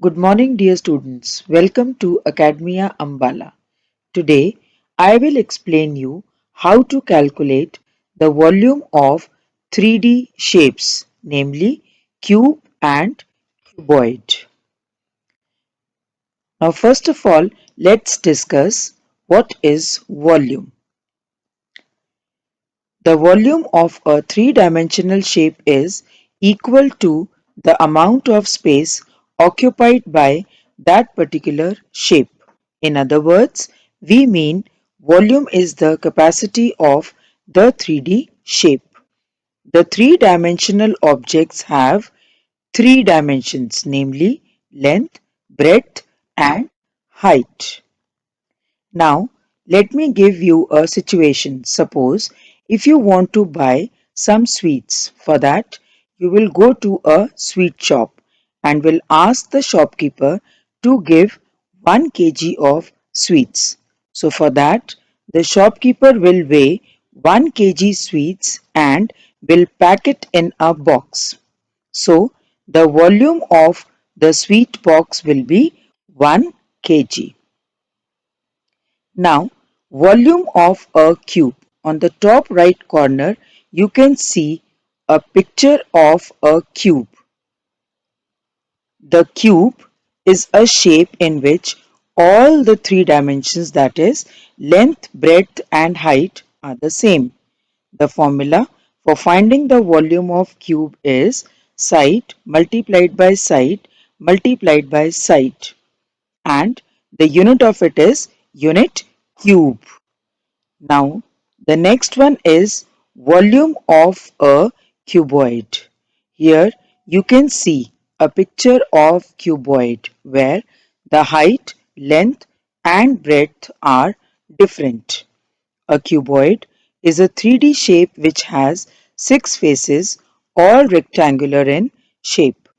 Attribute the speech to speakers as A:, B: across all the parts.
A: Good morning, dear students. Welcome to Academia Ambala. Today, I will explain you how to calculate the volume of 3D shapes, namely cube and cuboid. Now, first of all, let's discuss what is volume. The volume of a three-dimensional shape is equal to the amount of space occupied by that particular shape. In other words, we mean volume is the capacity of the 3D shape. The three-dimensional objects have three dimensions, namely length, breadth, and height. Now, let me give you a situation. Suppose if you want to buy some sweets, for that you will go to a sweet shop and will ask the shopkeeper to give 1 kg of sweets. So for that, the shopkeeper will weigh 1 kg sweets and will pack it in a box. So the volume of the sweet box will be 1 kg. Now, volume of a cube. On the top right corner, you can see a picture of a cube. The cube is a shape in which all the three dimensions, that is length, breadth and height, are the same. The formula for finding the volume of cube is side multiplied by side multiplied by side, and the unit of it is unit cube. Now, the next one is volume of a cuboid. Here you can see a picture of cuboid where the height, length and breadth are different. A cuboid is a 3D shape which has 6 faces, all rectangular in shape.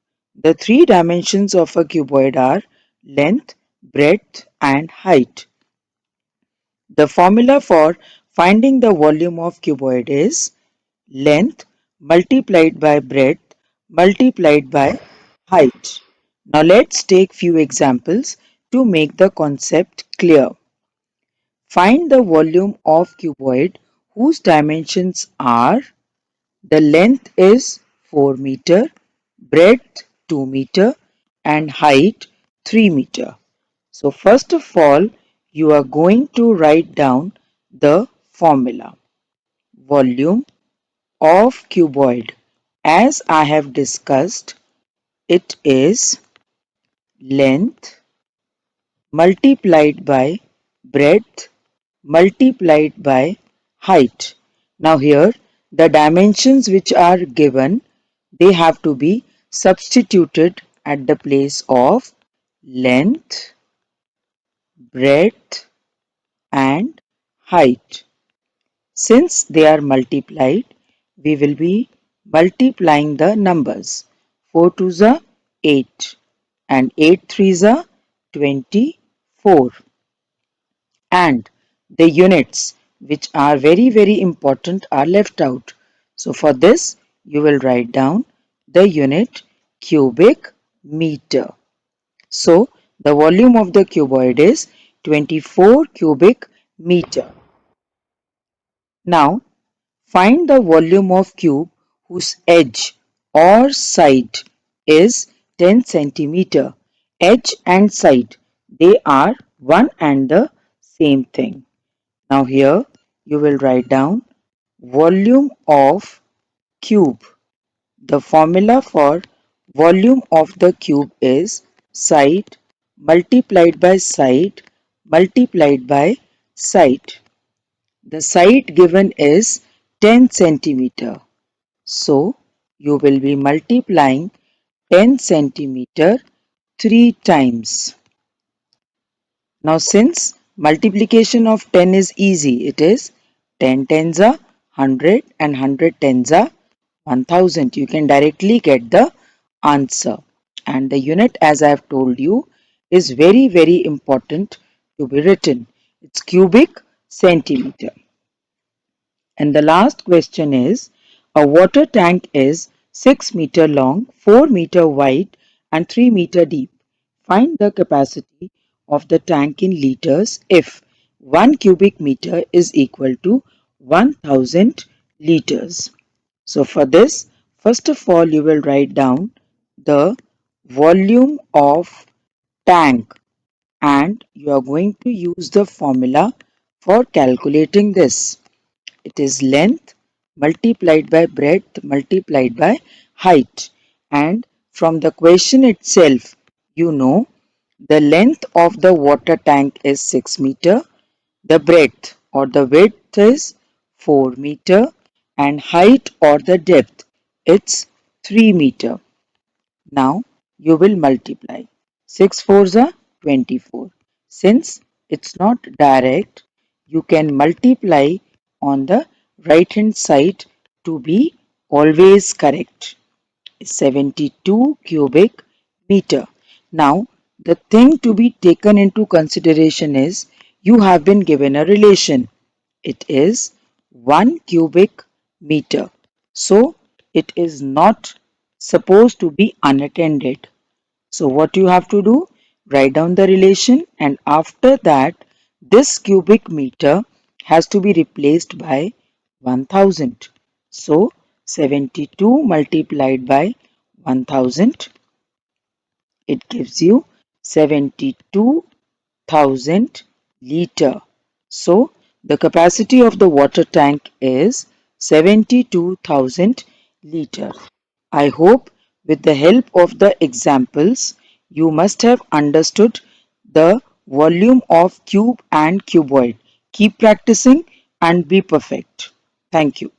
A: The three dimensions of a cuboid are length, breadth and height. The formula for finding the volume of cuboid is length multiplied by breadth multiplied by height. Now let's take few examples to make the concept clear. Find the volume of cuboid whose dimensions are: the length is 4 meter, breadth 2 meter and height 3 meter. So first of all, you are going to write down the formula. Volume of cuboid. As I have discussed, it is length multiplied by breadth multiplied by height. Now here the dimensions which are given, they have to be substituted at the place of length, breadth and height. Since they are multiplied, we will be multiplying the numbers. 4 2s are 8 and 8 3s are 24. And the units which are very important are left out. So for this you will write down the unit cubic meter. So the volume of the cuboid is 24 cubic meter. Now find the volume of cube whose edge or side is 10 centimeter. Edge and side, they are one and the same thing. Now here you will write down volume of cube. The formula for volume of the cube is side multiplied by side multiplied by side. The side given is 10 centimeter. So you will be multiplying 10 centimeter 3 times. Now since multiplication of 10 is easy, it is 10 tens are 100 and 100 tens are 1000. You can directly get the answer. And the unit, as I have told you, is very important to be written. It's cubic centimeter. And the last question is, a water tank is 6 meter long, 4 meter wide and 3 meter deep. Find the capacity of the tank in liters if 1 cubic meter is equal to 1000 liters. So for this, first of all, you will write down the volume of tank, and you are going to use the formula for calculating this. It is length multiplied by breadth multiplied by height. And from the question itself, you know the length of the water tank is 6 meter, the breadth or the width is 4 meter, and height or the depth it's 3 meter. Now you will multiply. 6 fours are 24. Since it's not direct, you can multiply on the right hand side to be always correct. 72 cubic meter. Now the thing to be taken into consideration is you have been given a relation. It is 1 cubic meter. So it is not supposed to be unattended. So what you have to do? Write down the relation, and after that this cubic meter has to be replaced by 1000. So 72 multiplied by 1000, it gives you 72,000 liter. So the capacity of the water tank is 72,000 liter. I hope with the help of the examples you must have understood the volume of cube and cuboid. Keep practicing and be perfect. Thank you.